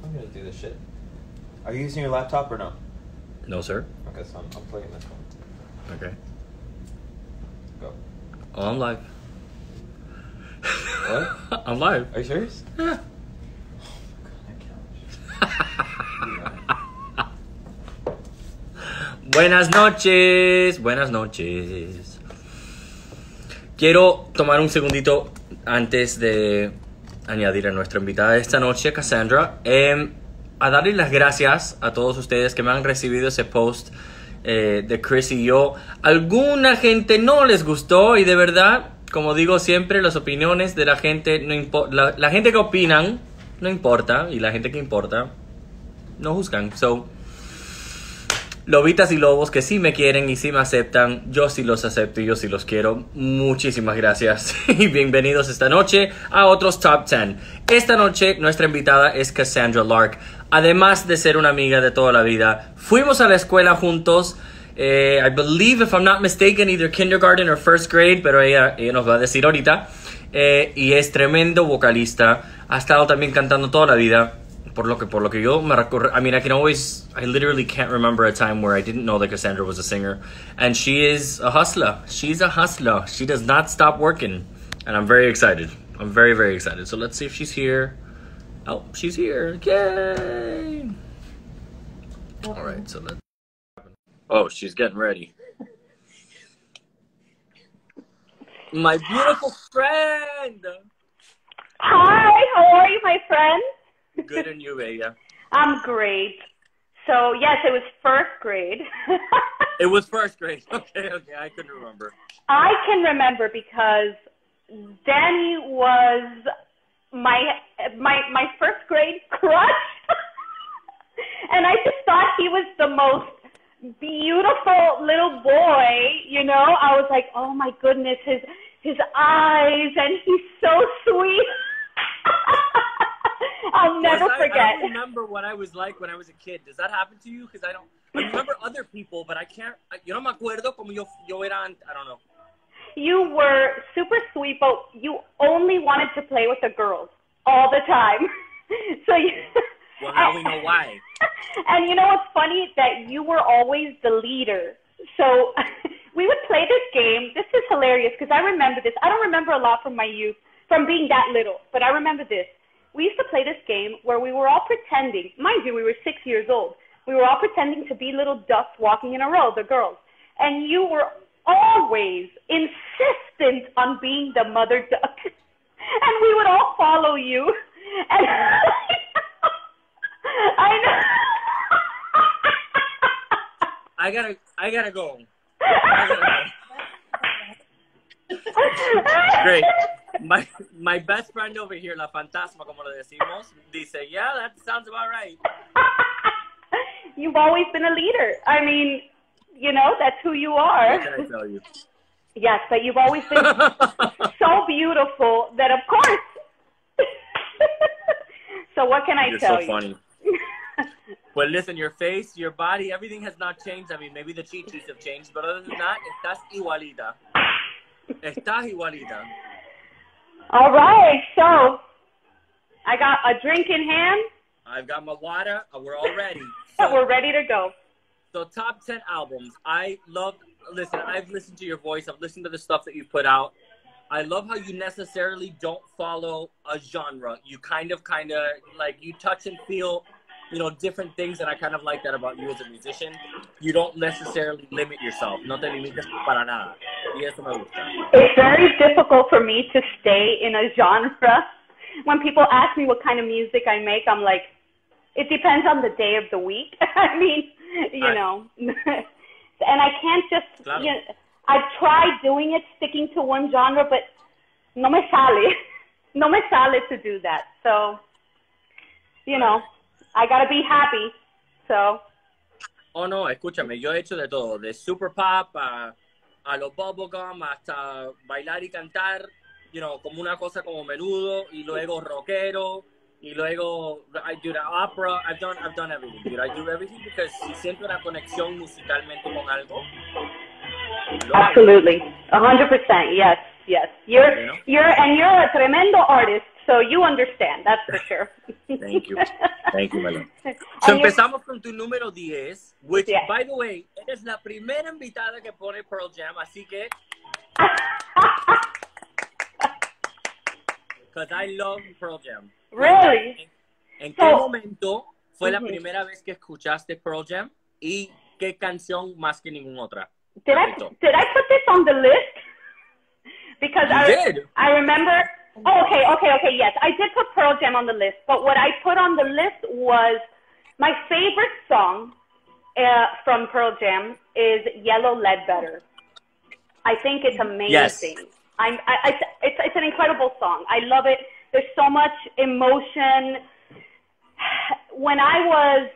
I'm gonna do this shit. Are you using your laptop or no? No, sir. Okay, so I'm plugging this one. Okay. Go. Oh, I'm live. What? I'm live. Are you serious? Yeah. Buenas noches. Buenas noches. Quiero tomar un segundito antes de añadir a nuestra invitada de esta noche, Casandra, a darle las gracias a todos ustedes que me han recibido ese post de Chris y yo. Alguna gente no les gustó y de verdad, como digo siempre, las opiniones de la gente no importa. La gente que opinan no importa y la gente que importa no juzgan. So, lobitas y lobos que sí me quieren y sí me aceptan, yo sí los acepto y yo sí los quiero. Muchísimas gracias y bienvenidos esta noche a otros Top 10. Esta noche nuestra invitada es Casandra Lark. Además de ser una amiga de toda la vida, fuimos a la escuela juntos. I believe, if I'm not mistaken, either kindergarten or first grade, pero ella nos va a decir ahorita. Y es tremendo vocalista. Ha estado también cantando toda la vida. Por lo que yo me recuerdo, I mean, I literally can't remember a time where I didn't know that Casandra was a singer. And she is a hustler. She's a hustler. She does not stop working. And I'm very excited. I'm very, very excited. So let's see if she's here. Oh, she's here. Yay! All right, so let's... Oh, she's getting ready. My beautiful friend! Hi, how are you, my friend? Good, and you, Bella? I'm great. So, yes, it was first grade. It was first grade. Okay, I couldn't remember. I can remember because Danny was my first grade crush. And I just thought he was the most beautiful little boy, you know? I was like, oh my goodness, his eyes, and he's so sweet. I'll never forget. I don't remember what I was like when I was a kid. Does that happen to you? Because I remember other people, but I can't. Yo no me acuerdo como yo era. I don't know. You were super sweet, but you only wanted to play with the girls all the time. So you. Well, now we know why. And you know what's funny? That you were always the leader. So we would play this game. This is hilarious because I remember this. I don't remember a lot from my youth, from being that little, but I remember this. We used to play this game where we were all pretending, mind you, we were 6 years old. We were all pretending to be little ducks walking in a row, the girls. And you were always insistent on being the mother duck. And we would all follow you. And I know. I gotta go. Great. My best friend over here, la fantasma, como lo decimos, dice, yeah, that sounds about right. You've always been a leader. I mean, you know, that's who you are. What can I tell you? Yes, but you've always been so beautiful that, of course. So what can I tell you? You're so funny. Well, listen, your face, your body, everything has not changed. I mean, maybe the chichis have changed, but other than that, estás igualita. Estás igualita. All right, so I got a drink in hand. I've got my water. We're all ready. So, we're ready to go. So top 10 albums. Listen, I've listened to your voice. I've listened to the stuff that you put out. I love how you necessarily don't follow a genre. You kind of like you touch and feel, you know, different things, and I kind of like that about you as a musician. You don't necessarily limit yourself. No te limitas para nada. Y eso me gusta. It's very difficult for me to stay in a genre. When people ask me what kind of music I make, I'm like, it depends on the day of the week. I mean, you know. And I can't just, claro. You know, I've tried doing it, sticking to one genre, but no me sale. No me sale to do that. So, you know. I gotta be happy, so. Oh, no, escúchame, yo he hecho de todo, de super pop a los bubblegum hasta bailar y cantar, you know, como una cosa como menudo, y luego rockero, y luego I do the opera. I've done everything, dude. I do everything because si siento una conexión musicalmente con algo. Absolutely, 100%, yes. You're a tremendo artist. So you understand, that's for sure. Thank you. Thank you, Melo. So empezamos con tu número 10, which, by the way, eres la primera invitada que pone Pearl Jam, así que... Because I love Pearl Jam. Really? ¿En qué momento fue la primera vez que escuchaste Pearl Jam? ¿Y qué canción más que ninguna otra? Did I put this on the list? Because I remember... Oh, okay, yes. I did put Pearl Jam on the list, but what I put on the list was my favorite song from Pearl Jam is Yellow Ledbetter. I think it's amazing. Yes. It's an incredible song. I love it. There's so much emotion. I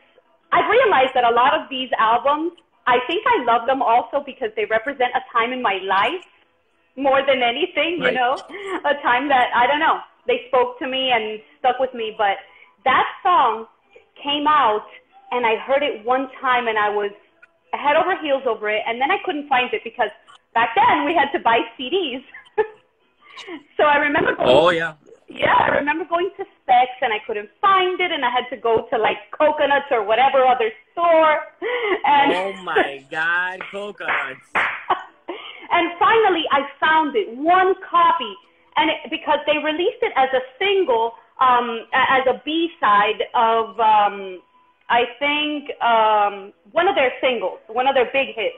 realized that a lot of these albums, I think I love them also because they represent a time in my life more than anything, you know, a time that, I don't know, they spoke to me and stuck with me. But that song came out and I heard it one time and I was head over heels over it. And then I couldn't find it because back then we had to buy CDs. So I remember going, I remember going to Specs and I couldn't find it and I had to go to like Coconuts or whatever other store. And oh my God, Coconuts. And finally I found it, one copy, and because they released it as a single, as a B-side of, I think, one of their singles, one of their big hits.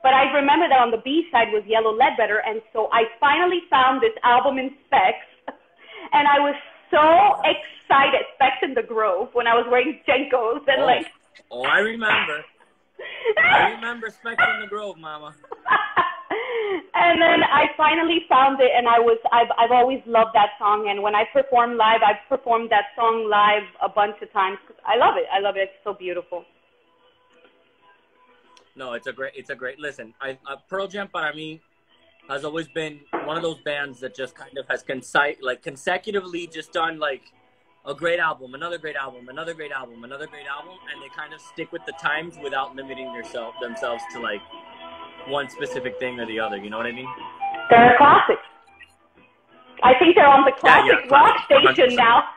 But I remember that on the B-side was Yellow Ledbetter, and so I finally found this album in Specs, and I was so excited, Specs in the Grove, when I was wearing Jenkos, and I remember. I remember Specs in the Grove, Mama. And then I finally found it, and I've always loved that song, and when I perform live, I've performed that song live a bunch of times. I love it. It's so beautiful. No, it's a great listen. Pearl Jam para mí has always been one of those bands that just kind of has consecutively just done like a great album, another great album, another great album, another great album, and they kind of stick with the times without limiting themselves to like one specific thing or the other. You know what I mean? They're a classic. I think they're on the classic rock station 100%. Now.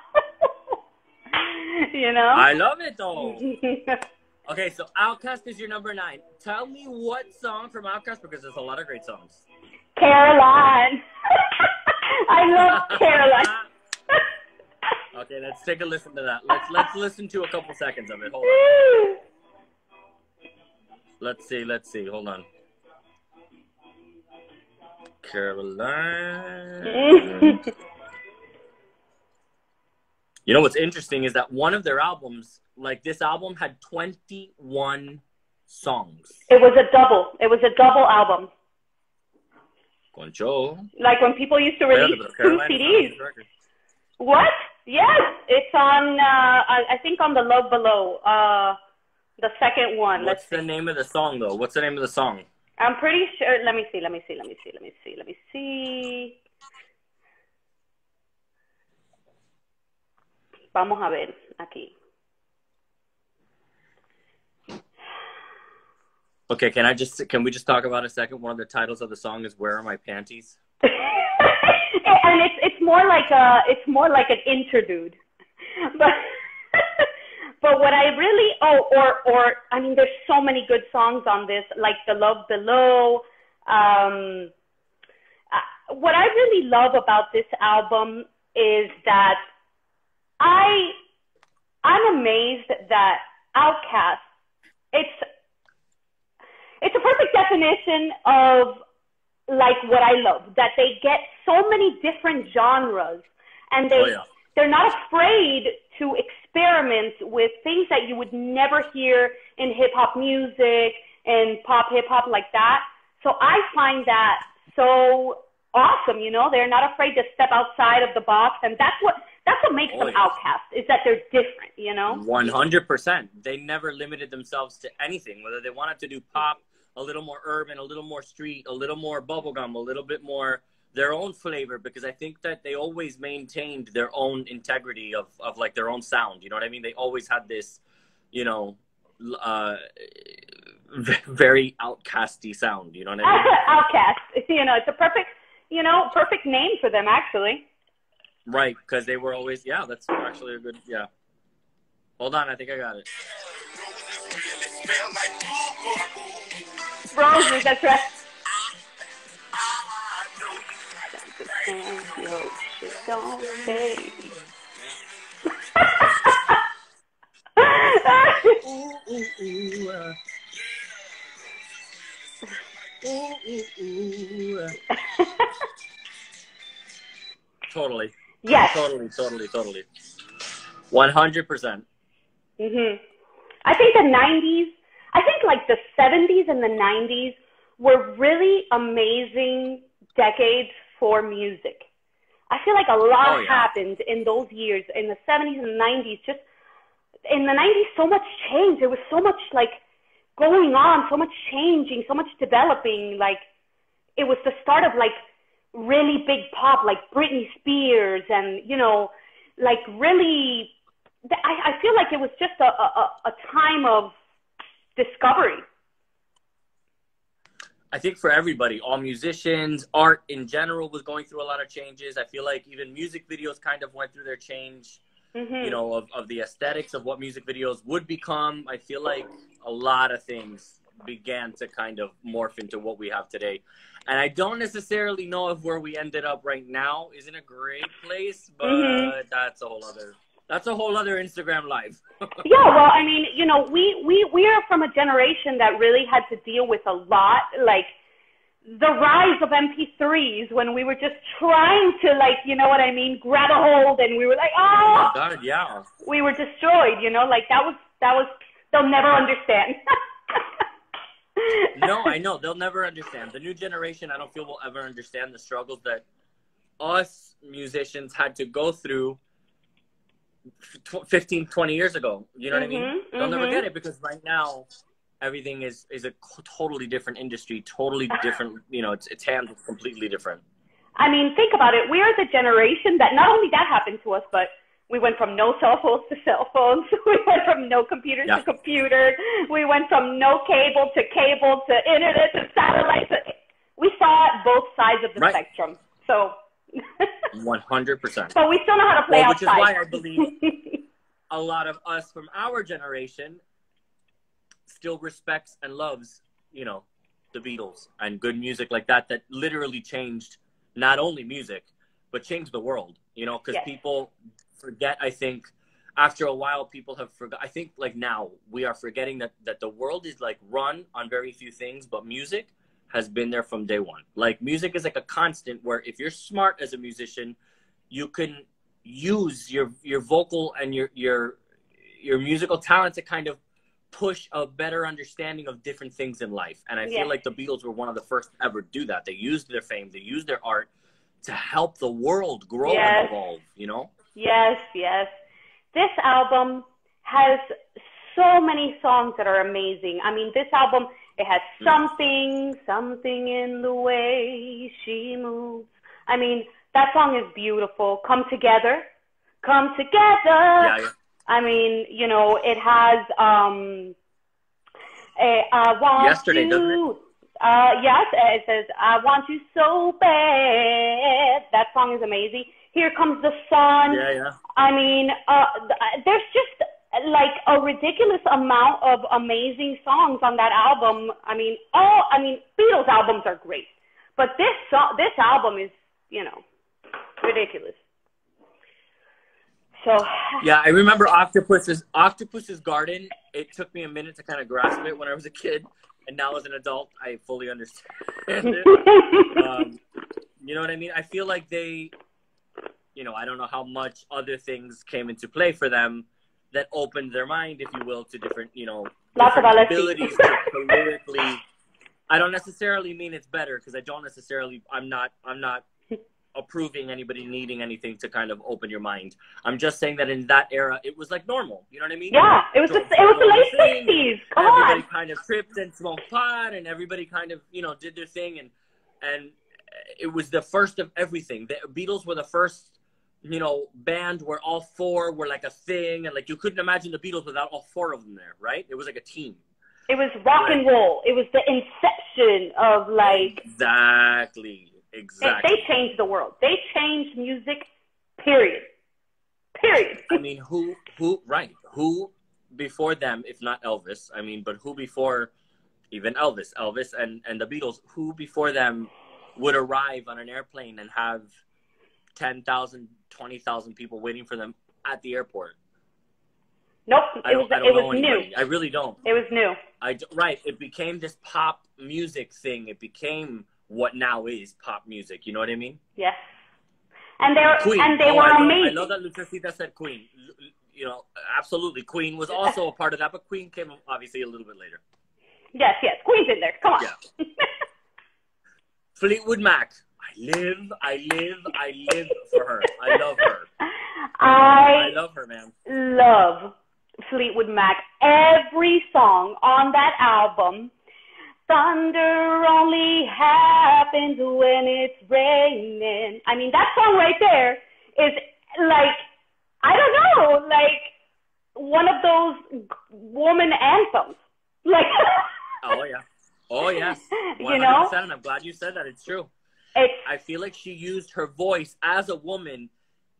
You know? I love it though. Okay, so Outkast is your number 9. Tell me what song from Outkast, because there's a lot of great songs. Caroline. I love Caroline. Okay, let's take a listen to that. Let's listen to a couple seconds of it. Hold on. Let's see. Hold on. Caroline. You know what's interesting is that one of their albums, like this album, had 21 songs. It was a double. It was a double album. Concho. Like when people used to release 2 CDs. What? Yes, it's on. I think on the Love Below, the second one. What's the name of the song though? What's the name of the song? I'm pretty sure. Let me see. Vamos a ver aquí. Okay, can we just talk about a second? One of the titles of the song is "Where Are My Panties?" And it's more like an interlude, but what I really I mean, there's so many good songs on this, like The Love Below. What I really love about this album is that I'm amazed that Outkast, it's a perfect definition of like what I love, that they get so many different genres and they're not afraid to experiment with things that you would never hear in hip hop music and pop hip hop like that. So I find that so awesome, you know, they're not afraid to step outside of the box, and that's what makes them Outkast, is that they're different, you know? 100%. They never limited themselves to anything, whether they wanted to do pop, a little more urban, a little more street, a little more bubblegum, a little bit more their own flavor, because I think that they always maintained their own integrity of like their own sound. You know what I mean? They always had this, you know, very outcasty sound. You know what I mean? Outkast. You know, it's a perfect name for them, actually. Right, because they were always, yeah, that's actually a good, yeah. Hold on, I think I got it. Roses, that's right. Don't say. Totally. Yes. Totally. 100%. I think the 90s, I think like the 70s and the 90s were really amazing decades for music. I feel like a lot happened in those years, in the 70s and 90s. Just in the 90s, so much changed. There was so much like going on, so much changing, so much developing. Like it was the start of like really big pop, like Britney Spears, and you know, like really. I feel like it was just a time of discovery. I think for everybody, all musicians, art in general was going through a lot of changes. I feel like even music videos kind of went through their change, you know, of the aesthetics of what music videos would become. I feel like a lot of things began to kind of morph into what we have today. And I don't necessarily know if where we ended up right now is in a great place, but that's a whole other Instagram live. Yeah, well, I mean, you know, we are from a generation that really had to deal with a lot, like the rise of MP3s when we were just trying to, like, you know what I mean, grab a hold, and we were like, oh my God, yeah. We were destroyed, you know, like that was, they'll never understand. No, I know, they'll never understand. The new generation, I don't feel will ever understand the struggles that us musicians had to go through 15, 20 years ago. You know what I mean? They'll never get it because right now everything is a totally different industry, totally different, you know, it's handled completely different. I mean, think about it. We are the generation that not only that happened to us, but we went from no cell phones to cell phones. We went from no computers to computers. We went from no cable to internet to satellite. We saw both sides of the spectrum. So 100%. But we still know how to play outside. Which is why I believe a lot of us from our generation still respects and loves, you know, the Beatles and good music like that literally changed not only music, but changed the world, you know, because people forget, I think, after a while, people have forgot. I think, like, now we are forgetting that the world is, like, run on very few things, but music has been there from day one. Like, music is like a constant where if you're smart as a musician, you can use your vocal and your musical talent to kind of push a better understanding of different things in life. And I feel like the Beatles were one of the first to ever do that. They used their fame, they used their art to help the world grow and evolve, you know? Yes. This album has so many songs that are amazing. I mean, this album, it has something in the way she moves. I mean, that song is beautiful. Come Together. Yeah. I mean, you know, it has I want Yesterday, you. doesn't it? Yes, it says, I want you so bad. That song is amazing. Here Comes the Sun. Yeah. I mean, there's just like a ridiculous amount of amazing songs on that album. I mean, Beatles albums are great, but this album is, you know, ridiculous. So yeah, I remember Octopus's Garden. It took me a minute to kind of grasp it when I was a kid, and now as an adult, I fully understand it. You know what I mean? I feel like they, you know, I don't know how much other things came into play for them that opened their mind, if you will, to different, you know, lots of abilities to lyrically. I don't necessarily mean it's better because I'm not approving anybody needing anything to kind of open your mind. I'm just saying that in that era, it was like normal. You know what I mean? Yeah, it was the late 60s. Come on. Everybody kind of tripped and smoked pot, and everybody kind of, you know, did their thing, and it was the first of everything. The Beatles were the first, you know, band where all four were like a thing, and like you couldn't imagine the Beatles without all four of them there, right? It was like a team. It was rock and roll. It was the inception of like exactly. They changed the world. They changed music Period. Period. I mean, who, right? Who before them, if not Elvis? I mean, but who before even Elvis and the Beatles? Who before them would arrive on an airplane and have 10,000, 20,000 people waiting for them at the airport? Nope. I don't know new. anybody. I really don't. It was new. Right. It became this pop music thing. It became what now is pop music. You know what I mean? Yes. And they Queen. were amazing. I love that Lucecita said Queen. You know, absolutely. Queen was also a part of that, but Queen came obviously a little bit later. Yes. Queen's in there. Come on. Yeah. Fleetwood Mac. I live for her. I love her. I love her, man. Love Fleetwood Mac. Every song on that album. Thunder only happens when it's raining. I mean, that song right there is like, I don't know, like one of those woman anthems. Like, oh yeah, oh yes, 100%. You know, and I'm glad you said that. It's true. I feel like she used her voice as a woman,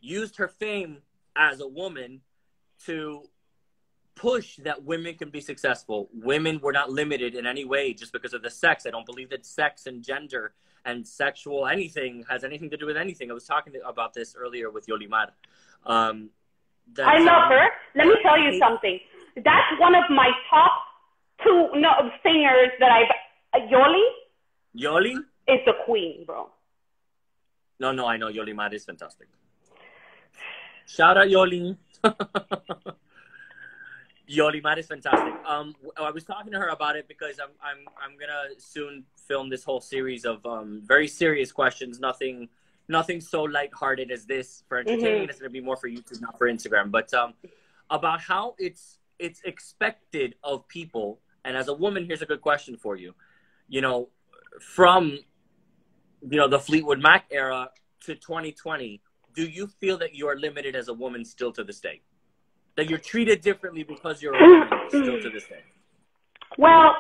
used her fame as a woman to push that women can be successful. Women were not limited in any way just because of the sex. I don't believe that sex and gender and sexual anything has anything to do with anything. I was talking about this earlier with Yolimar. I love her. Let me tell you something. That's one of my top two singers that Yoli is the queen, bro. No, I know Yolimar is fantastic. Shout out Yoli. Yolimar is fantastic. I was talking to her about it because I'm gonna soon film this whole series of very serious questions. Nothing so lighthearted as this for entertaining. Mm-hmm. It's gonna be more for YouTube, not for Instagram. But about how it's expected of people. And as a woman, here's a good question for you. You know, from the Fleetwood Mac era to 2020, do you feel that you are limited as a woman still to this day? That you're treated differently because you're a woman still to this day? Well,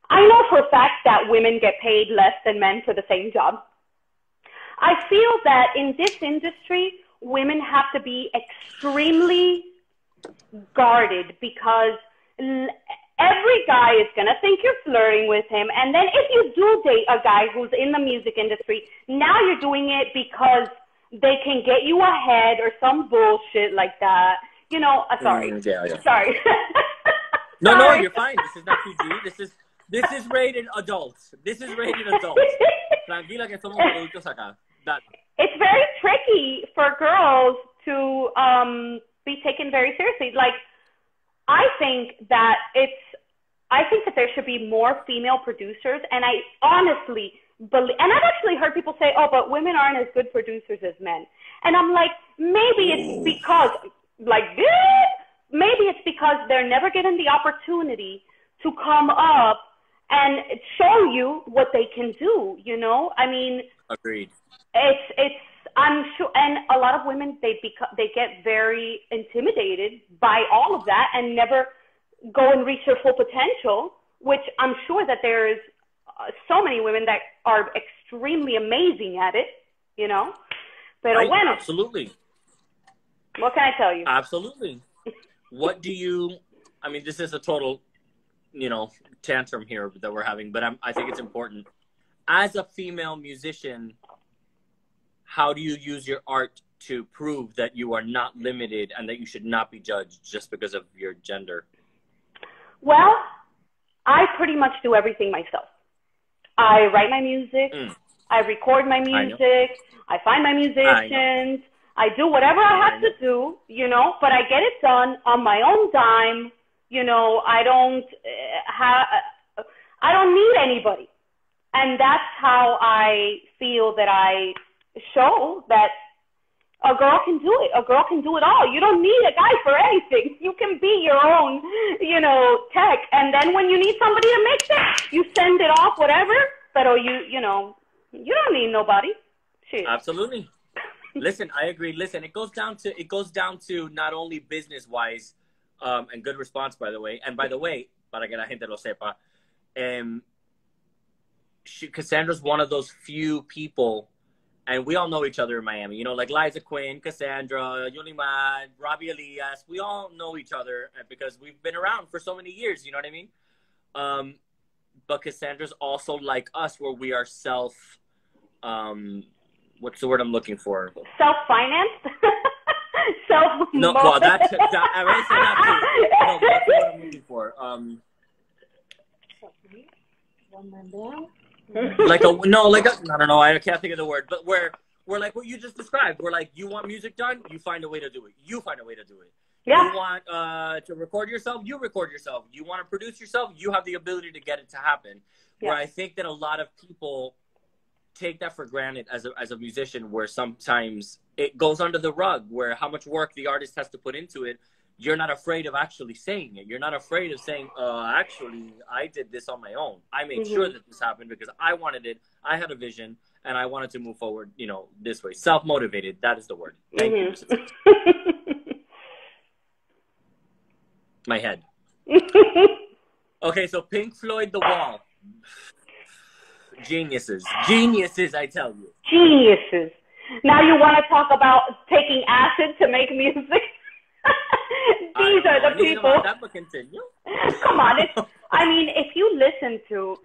I know for a fact that women get paid less than men for the same job. I feel that in this industry, women have to be extremely guarded because every guy is going to think you're flirting with him. And then if you do date a guy who's in the music industry, now you're doing it because they can get you ahead or some bullshit like that. You know, sorry. Yeah. Sorry. No, you're fine. This is not PG. This is rated adults. This is rated adults. Tranquila que somos adultos acá. It's very tricky for girls to be taken very seriously. Like, I think that there should be more female producers, and I honestly believe, and I've actually heard people say, oh, but women aren't as good producers as men. And I'm like, maybe it's because, maybe it's because they're never given the opportunity to come up and show you what they can do, you know? I mean, agreed. I'm sure, and a lot of women, they get very intimidated by all of that and never go and reach their full potential, which I'm sure that there's so many women that are extremely amazing at it, you know? Pero bueno. Absolutely. What can I tell you? Absolutely. What do you, I mean, this is a total, tantrum here that we're having, but I think it's important. As a female musician, how do you use your art to prove that you are not limited and that you should not be judged just because of your gender? Well, I pretty much do everything myself. I write my music. I record my music. I find my musicians. I do whatever I have to do, but I get it done on my own dime. I don't need anybody. And that's how I feel that I show that a girl can do it. A girl can do it all. You don't need a guy for anything. You can be your own, tech. And then when you need somebody to mix it, you send it off, whatever. But you don't need nobody. Shit. Absolutely. Listen, I agree. Listen, it goes down to not only business wise, and good response, by the way. And by the way, para que la gente lo sepa, Cassandra's one of those few people, And we all know each other in Miami. You know, like Liza Quinn, Cassandra, Yulimad, Robbie Elias. We all know each other because we've been around for so many years. You know what I mean? But Cassandra's also like us, where we are what's the word I'm looking for? Self-financed? No, well, that's I already said that too. No, that's what I'm looking for. One man down. I don't know, I can't think of the word, but we're like what you just described. We're like, you want music done, you find a way to do it. You find a way to do it. Yeah. You want to record yourself, you record yourself. You want to produce yourself, you have the ability to get it to happen. Yeah. Where I think that a lot of people take that for granted as a musician, where sometimes it goes under the rug, where how much work the artist has to put into it. You're not afraid of actually saying it. You're not afraid of saying, actually, I did this on my own. I made sure that this happened because I wanted it. I had a vision, and I wanted to move forward, this way. Self-motivated, that is the word. Thank you. My head. Okay, so Pink Floyd, The Wall. Geniuses, I tell you. Geniuses. Now you want to talk about taking acid to make music? These are the people. Continue. Come on, I mean, if you listen to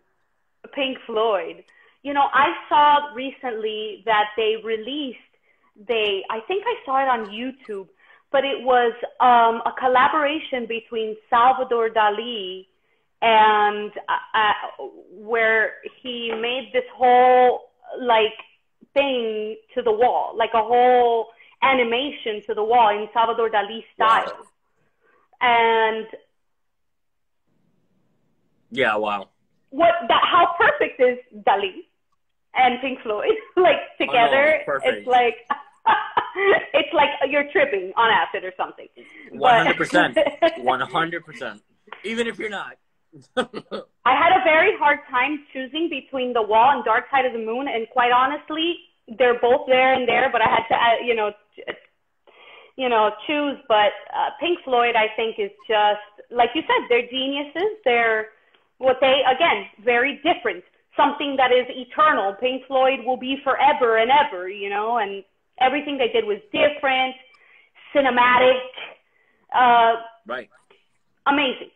Pink Floyd, I saw recently that they released. I think I saw it on YouTube, but it was a collaboration between Salvador Dali and where he made this whole thing to the wall, like a whole animation to the wall in Salvador Dali style. Wow. And yeah, wow. How perfect is Dali and Pink Floyd together? It's like it's like you're tripping on acid or something. 100%. 100%. Even if you're not. I had a very hard time choosing between The Wall and Dark Side of the Moon, and quite honestly, they're both there and there, but I had to, choose. But Pink Floyd, I think, is just, like you said, they're geniuses. They're very different. Something that is eternal. Pink Floyd will be forever and ever, and everything they did was different, cinematic, right. Amazing.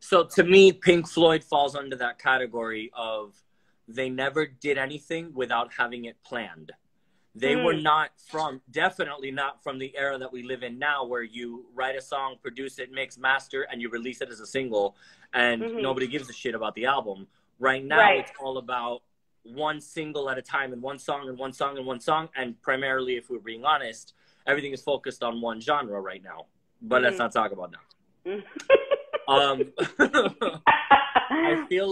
So to me, Pink Floyd falls under that category of they never did anything without having it planned. They were definitely not from the era that we live in now, where you write a song, produce it, mix, master, and you release it as a single, and nobody gives a shit about the album. Right now, It's all about one single at a time, and one song, and one song, and one song, and primarily, if we're being honest, everything is focused on one genre right now. But let's not talk about that. I feel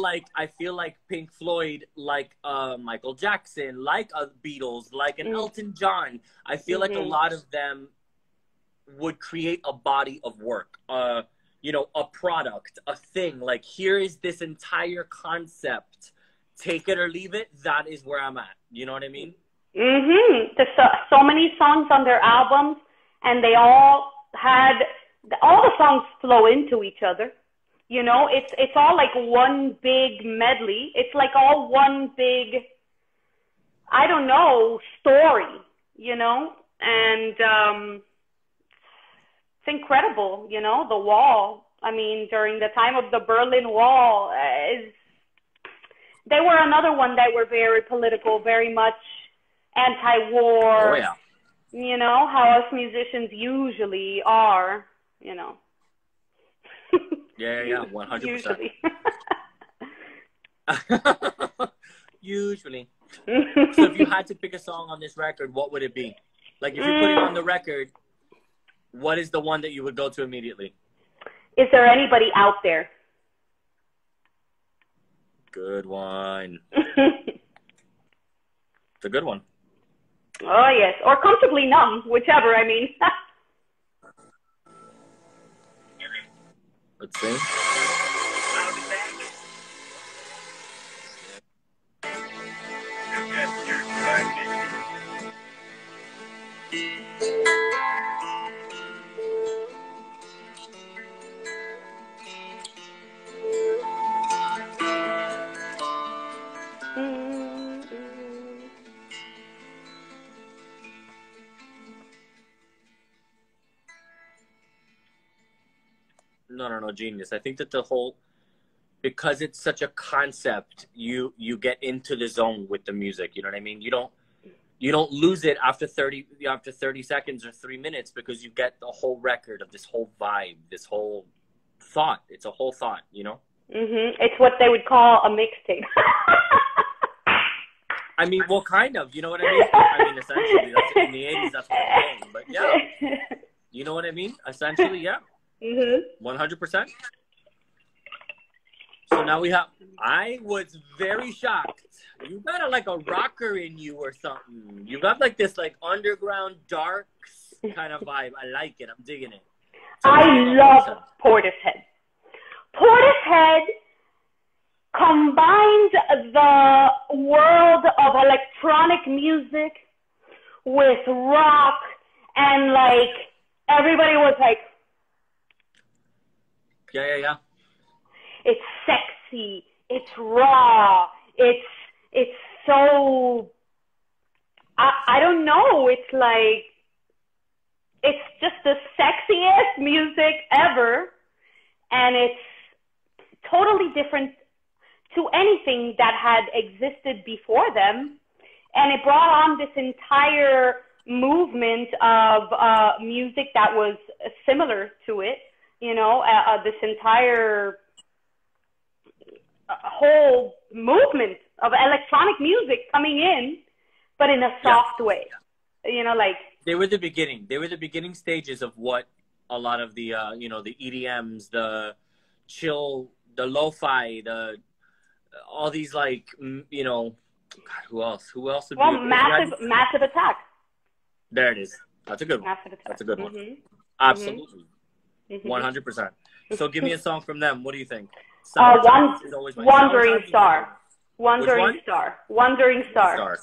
like Pink Floyd, like Michael Jackson, like Beatles, like an Elton John. I feel like a lot of them would create a body of work, a product, a thing. Like, here is this entire concept. Take it or leave it. That is where I'm at. You know what I mean? There's so many songs on their albums, and they all the songs flow into each other. It's all like one big medley. It's like all one big, I don't know, story, and it's incredible, The Wall. I mean, during the time of the Berlin Wall, they were another one that were very political, very much anti-war. Oh, yeah. How us musicians usually are, Yeah, 100%. Usually. Usually. So if you had to pick a song on this record, what would it be? Like, if you put it on the record, what is the one that you would go to immediately? Is there anybody out there? Good one. It's a good one. Oh, yes. Or Comfortably Numb, whichever, I mean. Let's see. No, genius. I think that because it's such a concept, you get into the zone with the music. You know what I mean? You don't lose it after 30 seconds or 3 minutes, because you get the whole record of this whole vibe, this whole thought. It's a whole thought, you know? It's what they would call a mixtape. I mean, well, kind of. You know what I mean? I mean, essentially, in the 80s, that's what I'm saying. But yeah, you know what I mean? Essentially, yeah. 100%. So now I was very shocked. You got like a rocker in you or something. You got like this like underground dark kind of vibe. I like it. I'm digging it. So I love Portishead. Portishead combined the world of electronic music with rock, and like everybody was like, yeah. It's sexy. It's raw. It's so, I don't know. It's like, it's just the sexiest music ever. And it's totally different to anything that had existed before them. And it brought on this entire movement of music that was similar to it. You know, this entire whole movement of electronic music coming in, but in a soft way. You know, like they were the beginning. They were the beginning stages of what a lot of the the EDMs, the chill, the lo-fi, all these like God, who else would be Massive Attack. There it is. That's a good one. That's a good one. Absolutely. 100%. So give me a song from them. What do you think? Wandering Star. Wandering Star.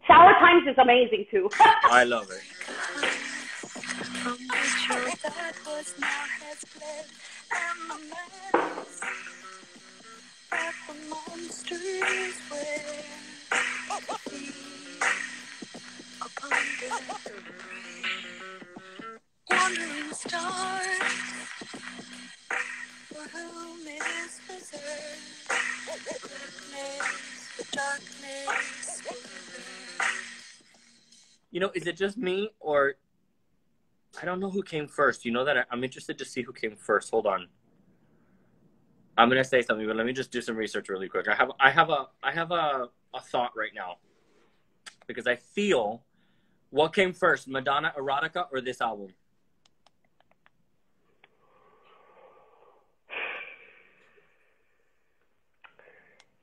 Sour Times is amazing too. I love it. Wandering star, for whom it is reserved, the darkness. You know, is it just me, or I don't know who came first? You know that I'm interested to see who came first. Hold on. I'm gonna say something, but let me just do some research really quick. I have a thought right now, because I feel, what came first, Madonna Erotica or this album?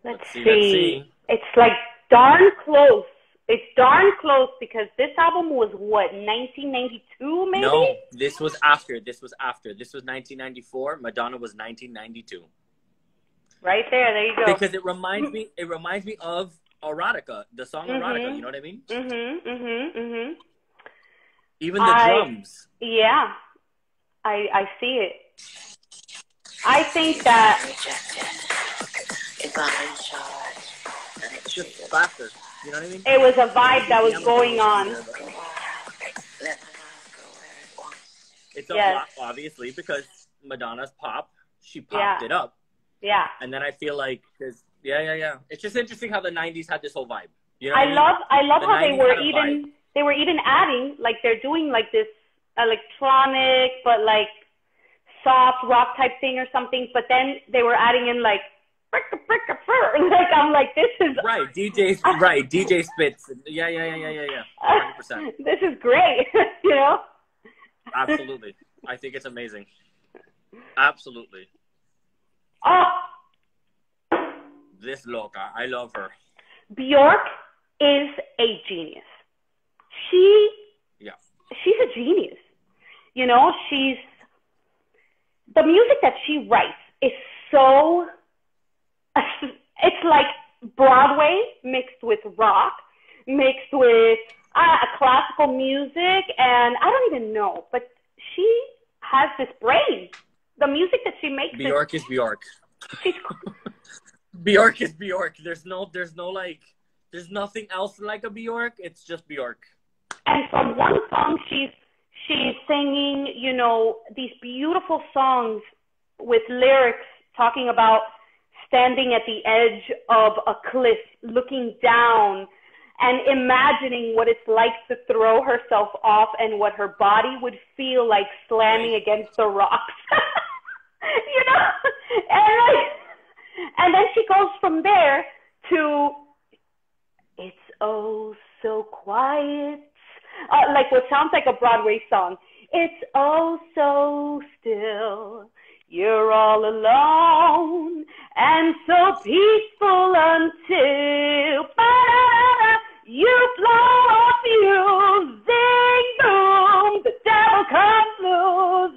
Let's see. It's like darn close. It's darn close, because this album was what, 1992 maybe? No, this was after. This was 1994. Madonna was 1992. Right there you go. Because it reminds me of Erotica, the song Erotica, you know what I mean? Even the drums. Yeah. I see it. I think that it's just faster. You know what I mean? It was a vibe that was going on. It's obviously, because Madonna's pop. She popped it up. Yeah. And then I feel like, because it's just interesting how the 90s had this whole vibe. You know I love how they were even adding, like, they're doing like this electronic but like soft rock type thing or something, but then they were adding in like like, I'm like, this is DJ Spitz. Yeah. 100%. This is great. You know? Absolutely. I think it's amazing. Absolutely. This loca, I love her. Bjork is a genius. She's a genius. You know, the music that she writes is so, it's like Broadway mixed with rock, mixed with classical music, and I don't even know, but she has this brain. The music that she makes. Bjork is Bjork. Bjork is Bjork. There's nothing else like a Bjork. It's just Bjork. And from one song, she's singing, you know, these beautiful songs with lyrics talking about standing at the edge of a cliff, looking down and imagining what it's like to throw herself off and what her body would feel like slamming against the rocks. You know? And then she goes from there to, it's oh so quiet. Like what sounds like a Broadway song. It's oh so still. You're all alone and so peaceful until you blow off you zing boom. The devil comes loose.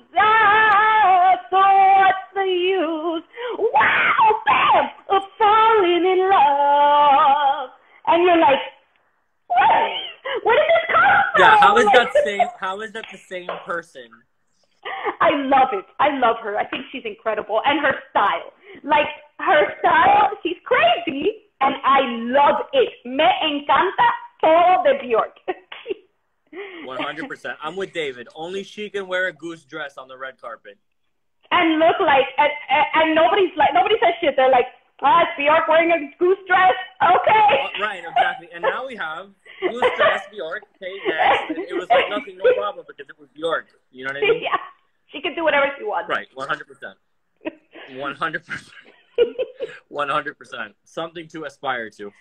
So what's the use? Wow, bam, of falling in love. And you're like, what? Where did this come from? Yeah, how is that the same person? I love it. I love her. I think she's incredible. And her style. Like, her style, she's crazy, and I love it. Me encanta todo de Bjork. 100%. I'm with David. Only she can wear a goose dress on the red carpet. And look like, and nobody says shit. They're like, it's Bjork wearing a goose dress? Okay. Right, exactly. And now we have goose dress, Bjork, okay, next. And it was like nothing, no problem, because it was Bjork. You know what I mean? Yeah. She can do whatever she wants. Right, 100%. 100%. 100%. Something to aspire to.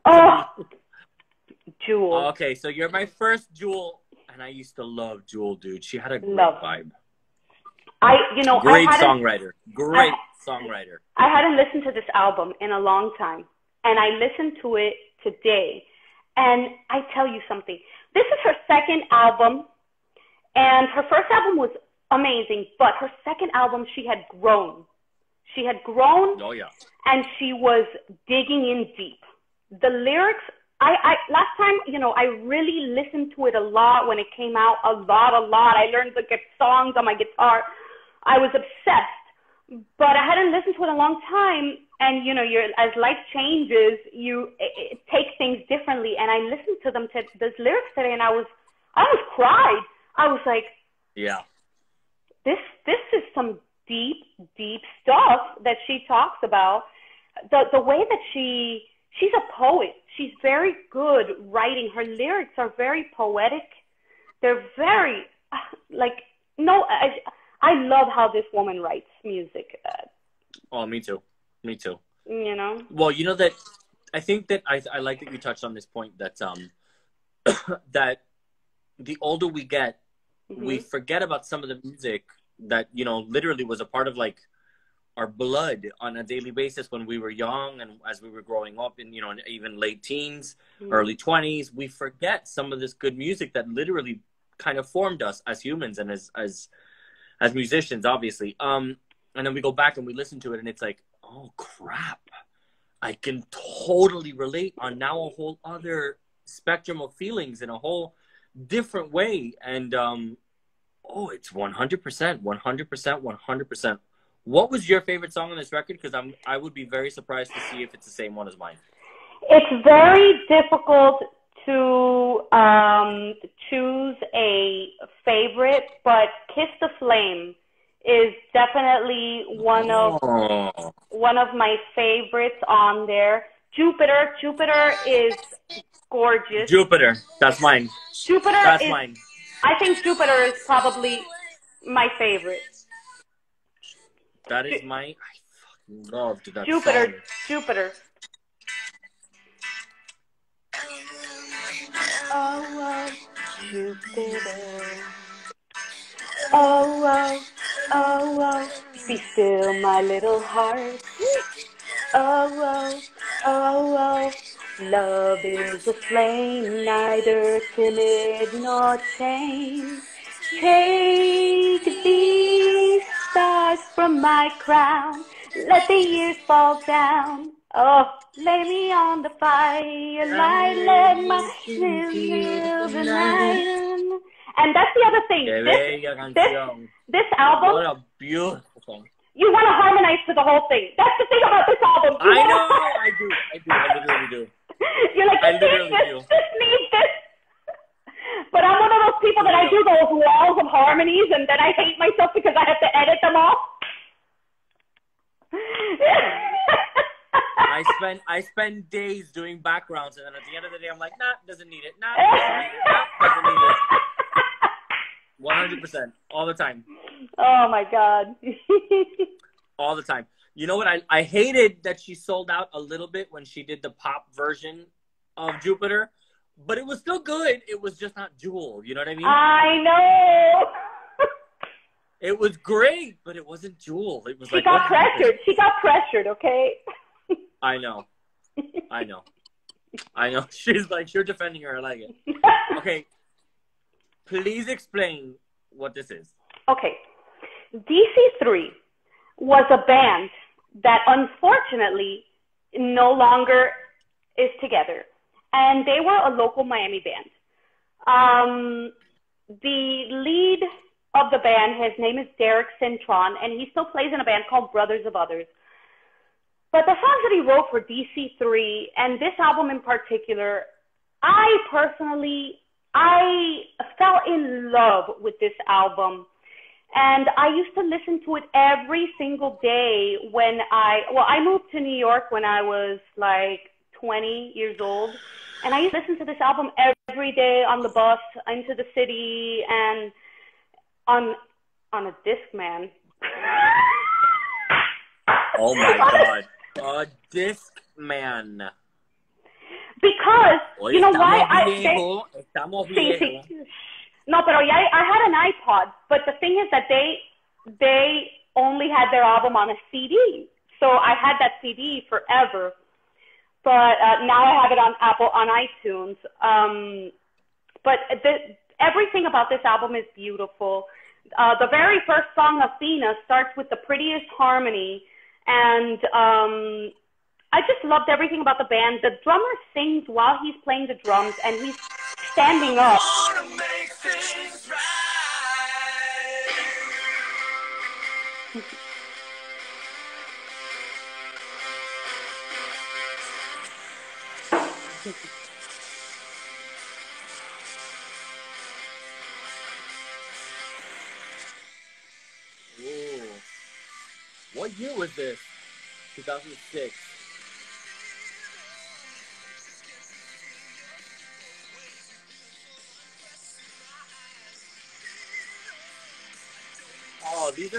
Oh, Jewel. Okay, so you're my first Jewel, and I used to love Jewel, dude. She had a great vibe. Great songwriter. I hadn't listened to this album in a long time, and I listened to it today, and I tell you something. This is her second album, and her first album was amazing, but her second album, she had grown. She had grown, and she was digging in deep. The lyrics, I last time, you know, I really listened to it a lot when it came out, a lot. I learned to get songs on my guitar. I was obsessed, but I hadn't listened to it in a long time, and, you know, as life changes, it takes things differently, and I listened to those lyrics today, and I almost cried. I was like, yeah. This is some deep stuff that she talks about. The way that she's a poet. She's very good writing. Her lyrics are very poetic. They're very, I love how this woman writes music. Oh, me too. You know? Well, you know that, I think that I like that you touched on this point that, that the older we get, we forget about some of the music that, you know, literally was a part of like our blood on a daily basis when we were young and as we were growing up in, you know, even late teens, early 20s. We forget some of this good music that literally kind of formed us as humans and as musicians, obviously. And then we go back and we listen to it and it's like, oh crap, I can totally relate on now a whole other spectrum of feelings in a whole different way. And it's 100%. What was your favorite song on this record? Because I would be very surprised to see if it's the same one as mine. It's very difficult to choose a favorite, but "Kiss the Flame" is definitely one of my favorites on there. Jupiter is gorgeous. Jupiter, that's mine. That's mine. I think Jupiter is probably my favorite. That is I fucking loved that Jupiter. song. Jupiter. Oh, Jupiter. Oh, be still, my little heart. Oh, love is a flame, neither timid nor tame. Take these stars from my crown, let the years fall down. Oh, lay me on the firelight, let my live the night. And that's the other thing. This album. What a beautiful song. You want to harmonize to the whole thing. That's the thing about this album. I know. I do. I literally do. You're like, I literally do. This needs this. But I'm one of those people that I do those walls of harmonies, and then I hate myself because I have to edit them all. I spend days doing backgrounds, and then at the end of the day, I'm like, nah, doesn't need it. Nah, doesn't need it. Nah, doesn't need it. 100%, all the time. Oh my God. All the time. You know what? I hated that she sold out a little bit when she did the pop version of Jupiter, but it was still good. It was just not Jewel. You know what I mean? I know. It was great, but it wasn't Jewel. It was She got pressured. She got pressured, okay? I know. She's like, you're defending her. I like it. Okay. Please explain what this is. Okay. DC3 was a band that unfortunately no longer is together. And they were a local Miami band. The lead of the band, his name is Derek Cintron, and he still plays in a band called Brothers of Others. But the songs that he wrote for DC3 and this album in particular, I fell in love with this album. And I used to listen to it every single day when I moved to New York when I was like 20 years old. And I used to listen to this album every day on the bus into the city and on a Discman. Oh my God. A Discman. Because, you know why? Estamos viejos. No, pero I had an iPod, but the thing is that they only had their album on a CD. So I had that CD forever. But now I have it on iTunes. But everything about this album is beautiful. The very first song, Athena, starts with the prettiest harmony. And I just loved everything about the band. The drummer sings while he's playing the drums, and he's standing up. Ooh. What year was this? 2006. Oh, those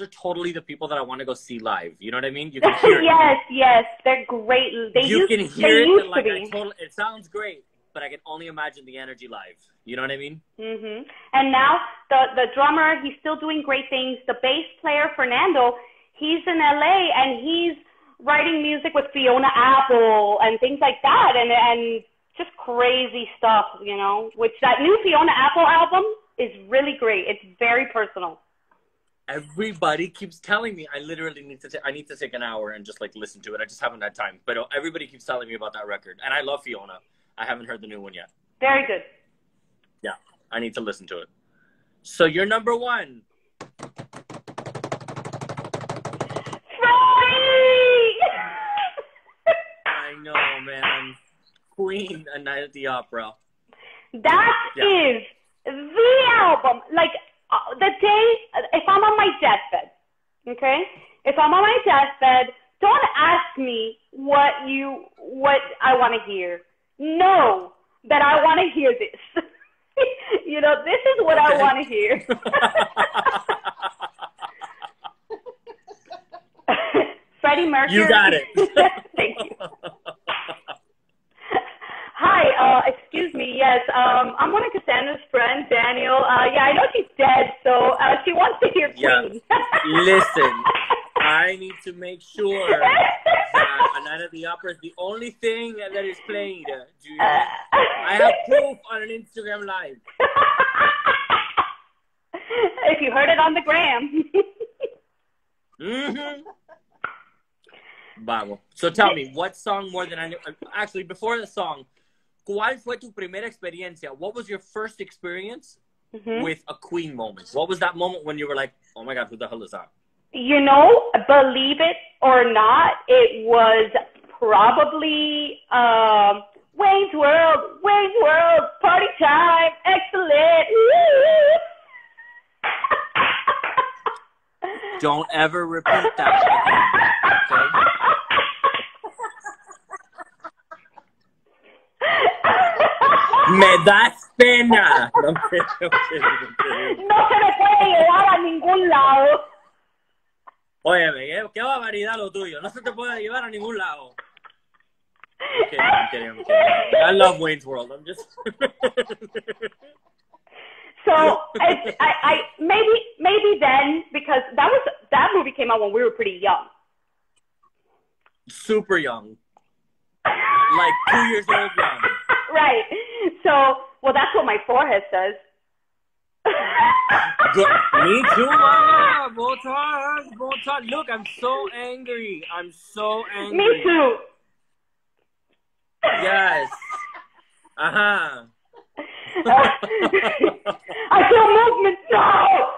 are totally the people that I want to go see live. You know what I mean? You can hear it. Yes, they're great. You can hear it, like it sounds great, but I can only imagine the energy live. You know what I mean? Mhm. And now the drummer, he's still doing great things. The bass player, Fernando, he's in LA and he's writing music with Fiona Apple and things like that, and just crazy stuff, you know. Which that new Fiona Apple album is really great. It's very personal. Everybody keeps telling me I literally need to take an hour and just like listen to it. I just haven't had time. But everybody keeps telling me about that record, and I love Fiona. I haven't heard the new one yet. Very good. Yeah, I need to listen to it. So you're number one. I know, man. Queen, A Night at the Opera. That is the album. Like, the day, if I'm on my deathbed, okay? If I'm on my deathbed, don't ask me what I want to hear. Know that I want to hear this. You know, this is what I want to hear. Freddie Mercury. You got it. Thank you. Hi, excuse me. Yes, I'm one of Cassandra's friends, Daniel. I know she's dead, so she wants to hear Queen. Listen, I need to make sure that A Night at the Opera is the only thing that is played. I have proof on an Instagram Live. If you heard it on the gram. Mm-hmm. Vamos. So tell me, what song more than I knew? Actually, before the song, ¿cuál fue tu primera experiencia? What was your first experience with a Queen moment? What was that moment when you were like, oh my God, who the hell is that? You know, believe it or not, it was probably Wayne's World, party time, excellent. Don't ever repeat that again, okay? Me das pena. No, I'm kidding, I'm kidding, I'm kidding. No se le puede llevar a ningún lado. Óyeme, qué barbaridad lo tuyo. No se te puede llevar a ningún lado. I'm kidding. I love Wayne's World. I'm just... So I maybe then, because that movie came out when we were pretty young. Super young. Like 2 years old young. Right. So, well, that's what my forehead says. Good. Me too, mama. Botox. Look, I'm so angry. Me too. Yes. Uh-huh. I feel movement. No.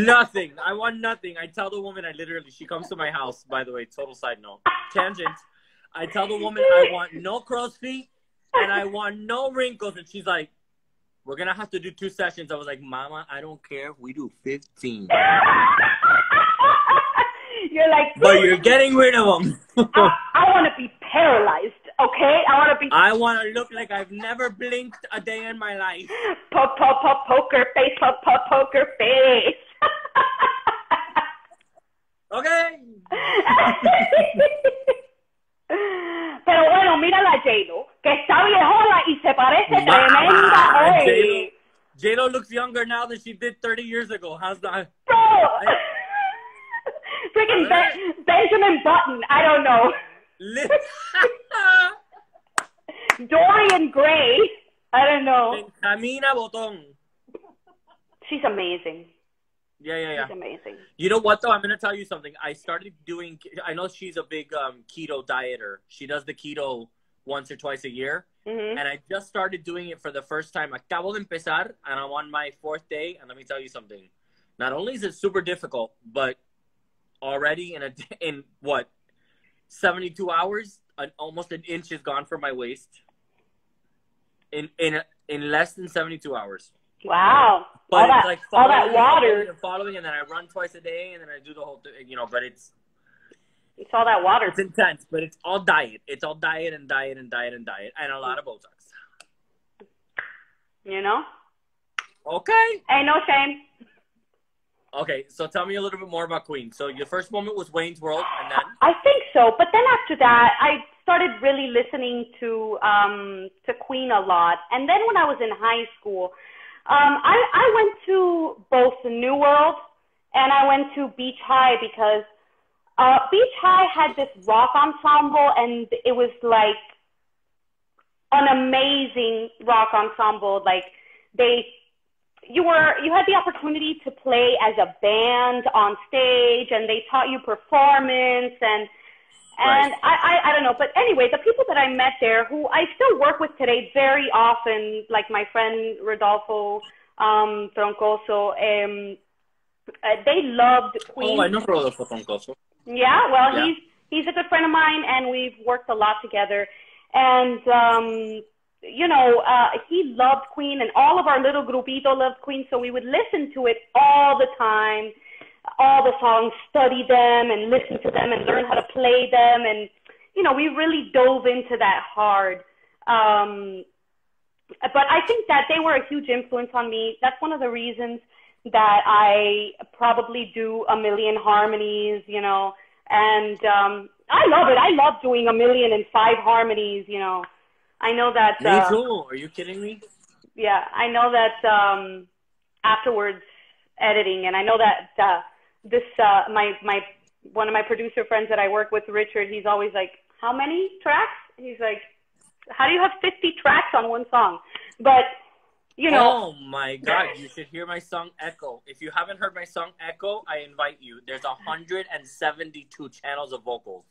Nothing. I want nothing. I tell the woman, she comes to my house, by the way, total side note. Tangent. I tell the woman I want no crow's feet and I want no wrinkles. And she's like, we're going to have to do 2 sessions. I was like, Mama, I don't care if we do 15. You're like, but you're getting rid of them. I want to be paralyzed, okay? I want to look like I've never blinked a day in my life. Poker face, poker face. Okay. Pero bueno, mira la J-Lo, que está viejona y se parece tremenda hoy. J-Lo looks younger now than she did 30 years ago. How's that? Bro! Freaking Benjamin Button, I don't know. Dorian Gray, I don't know. Benjamina Botón. She's amazing. Yeah. She's amazing. You know what, though? I'm going to tell you something. I started doing... I know she's a big keto dieter. She does the keto once or twice a year. Mm-hmm. And I just started doing it for the first time. Acabo de empezar, and I'm on my 4th day. And let me tell you something. Not only is it super difficult, but already in what, 72 hours, almost an inch is gone from my waist. In less than 72 hours. Wow. But all it's like that water. Following, and then I run twice a day, and then I do the whole thing, but it's all that water. It's intense, but it's all diet. It's all diet and diet and diet and diet, and a lot of Botox. You know? Okay. Ain't no shame. Okay, so tell me a little bit more about Queen. So your first moment was Wayne's World, and then? I think so, but then after that, I started really listening to Queen a lot. And then when I was in high school, I went to both the New World and I went to Beach High because Beach High had this rock ensemble, and it was like an amazing rock ensemble. Like you had the opportunity to play as a band on stage, and they taught you performance and right. I don't know. But anyway, the people that I met there, who I still work with today very often, like my friend Rodolfo Troncoso, they loved Queen. Oh, I know Rodolfo Troncoso. Yeah, well, yeah. He's a good friend of mine, and we've worked a lot together. And he loved Queen, and all of our little grupito loved Queen, so we would listen to it all the time, all the songs, study them and listen to them and learn how to play them. And, we really dove into that hard. But I think that they were a huge influence on me. That's one of the reasons that I probably do a million harmonies, and I love it. I love doing 1,000,005 harmonies, I know that... Me too. Are you kidding me? Yeah, I know that afterwards editing, and I know that one of my producer friends that I work with, Richard, he's always like, how many tracks? He's like, how do you have 50 tracks on one song? But, Oh, my God. You should hear my song, Echo. If you haven't heard my song, Echo, I invite you. There's 172 channels of vocals.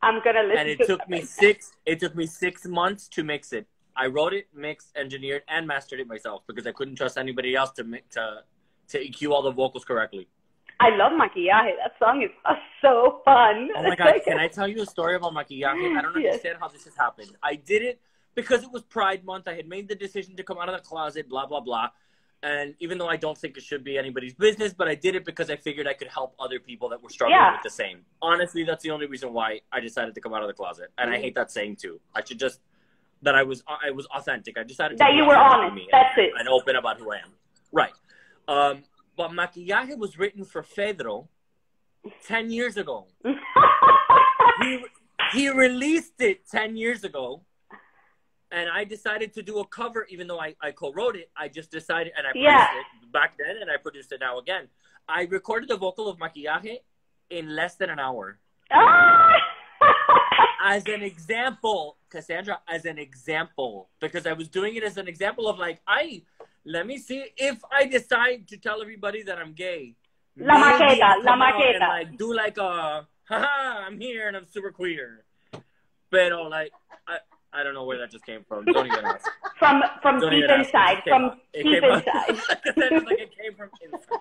I'm going to listen and to it took me 6 months to mix it. I wrote it, mixed, engineered, and mastered it myself because I couldn't trust anybody else to EQ all the vocals correctly. I love Maquillaje. That song is so fun. Oh my God, can I tell you a story about Maquillaje? I don't Yes. understand how this has happened. I did it because it was Pride Month. I had made the decision to come out of the closet, blah, blah, blah. And even though I don't think it should be anybody's business, but I did it because I figured I could help other people that were struggling with the same. Honestly, that's the only reason why I decided to come out of the closet. And I hate that saying too. I should just, that I was authentic. I decided to that you were honest. That's it. And open about who I am. Right. But Maquillaje was written for Pedro 10 years ago. He released it 10 years ago. And I decided to do a cover, even though I co-wrote it. I just decided, and I produced it back then, and I produced it now again. I recorded the vocal of Maquillaje in less than an hour. As an example, Casandra, as an example, because I was doing it as an example of like, let me see if I decide to tell everybody that I'm gay. La maqueta. And like do like a, haha, I'm here and I'm super queer. Pero like, I don't know where that just came from. Don't even ask. From deep inside. From deep inside. It came from inside.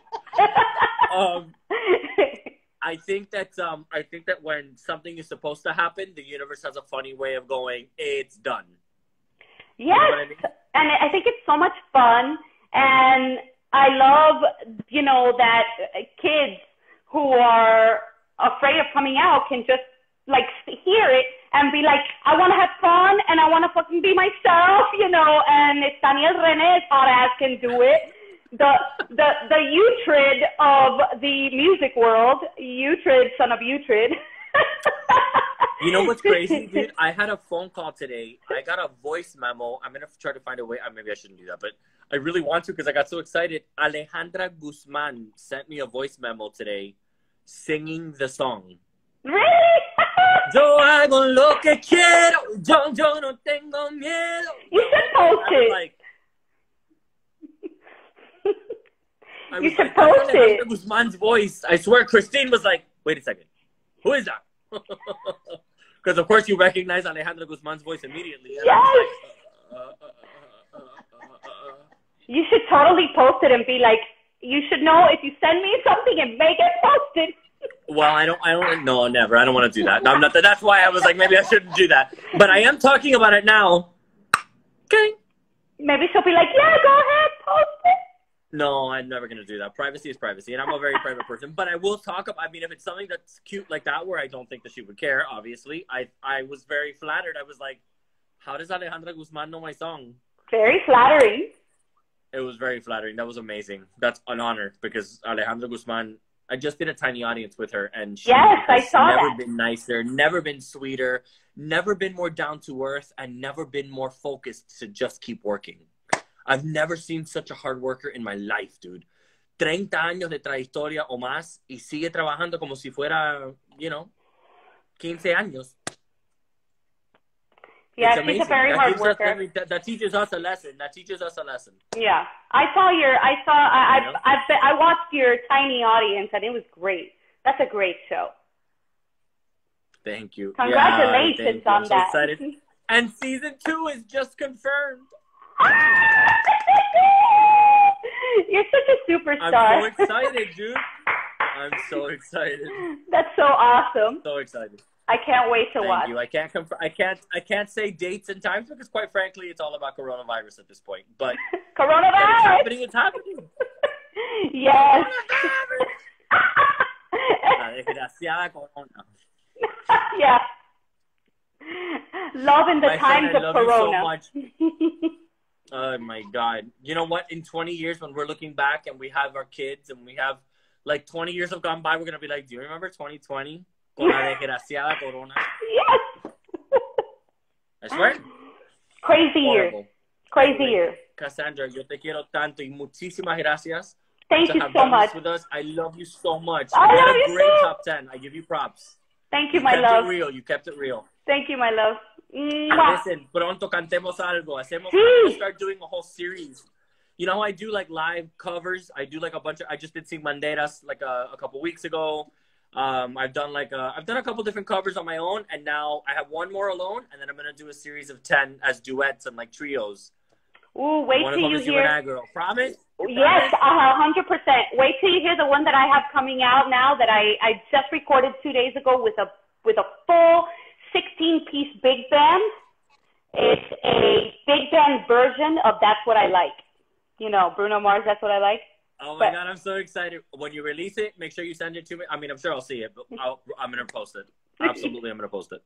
I think that when something is supposed to happen, the universe has a funny way of going, it's done. Yes, you know what I mean? And I think it's so much fun, and I love, that kids who are afraid of coming out can just like hear it and be like, I want to have fun and I want to fucking be myself, and if Daniel Rene's hot ass can do it, the Utrid of the music world, Utrid, son of Utrid. You know what's crazy, dude? I had a phone call today. I got a voice memo. I'm going to try to find a way. Maybe I shouldn't do that, but I really want to because I got so excited. Alejandra Guzman sent me a voice memo today singing the song. Really? Yo hago lo que quiero. Yo no tengo miedo. You should post it. You should post it. Alejandra Guzman's voice. I swear, Christine was like, wait a second. Who is that? Because, of course, you recognize Alejandra Guzman's voice immediately. Yes. You should totally post it and be like, you should know if you send me something and make it posted. Well, I don't, no, never. I don't want to do that. No, I'm not. That's why I was like, maybe I shouldn't do that. But I am talking about it now. Okay. Maybe she'll be like, yeah, go ahead, post it. No, I'm never going to do that. Privacy is privacy, and I'm a very private person. But I will talk about, if it's something that's cute like that, where I don't think that she would care, obviously, I was very flattered. I was like, how does Alejandra Guzman know my song? Very flattering. It was very flattering. That was amazing. That's an honor, because Alejandra Guzman, I just did a tiny audience with her, and she has never been nicer, never been sweeter, never been more down to earth, and never been more focused to just keep working. I've never seen such a hard worker in my life, dude. 30 años de trayectoria o más y sigue trabajando como si fuera, 15 años. Yeah, she's a very hard worker. That teaches us a lesson. Yeah. I watched your tiny audience and it was great. That's a great show. Thank you. Congratulations on that. I'm so excited. And season 2 is just confirmed. You're such a superstar. I'm so excited, dude. I'm so excited. That's so awesome. So excited. I can't wait to watch. Thank you. I can't say dates and times because, quite frankly, it's all about coronavirus at this point. But coronavirus. It's happening. Yes. Yeah. Love in the times of corona. You so much. Oh my God. You know what? In 20 years, when we're looking back and we have our kids and we have 20 years have gone by, we're going to be like, do you remember 2020? Con la desgraciada corona. Yes. I swear. Crazy year. Crazy year. Casandra, yo te quiero tanto y muchísimas gracias. Thank you so much. With us. I love you so much. I you love had a you great too. top 10. I give you props. Thank you, my love. You kept it real. Thank you, my love. Listen, pronto cantemos algo. I'm gonna start doing a whole series. You know how I do live covers? I do a bunch of. I just did Sin Banderas a couple weeks ago. I've done a couple different covers on my own, and now I have one more alone, and then I'm gonna do a series of 10 as duets and trios. Ooh, wait I till you with you hear. and I, girl. Promise? Yes, 100%. Wait till you hear the one that I have coming out now that I just recorded 2 days ago with a full 16-piece big band. It's a big band version of That's What I Like. You know, Bruno Mars, That's What I Like. Oh my God, I'm so excited. When you release it, make sure you send it to me. I mean, I'm sure I'll see it, but I'm going to post it. Absolutely, I'm going to post it.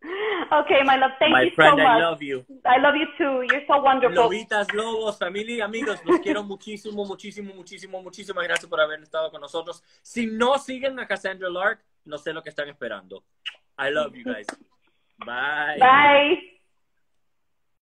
Okay, my love, thank you friend, so much. I love you. I love you too. You're so wonderful. Lobitas, lobos, familia y amigos, los quiero muchísimo, muchísimo, muchísimo, muchísimas gracias por haber estado con nosotros. Si no siguen a Casandra Lark, no sé lo que están esperando. I love you guys. Bye. Bye.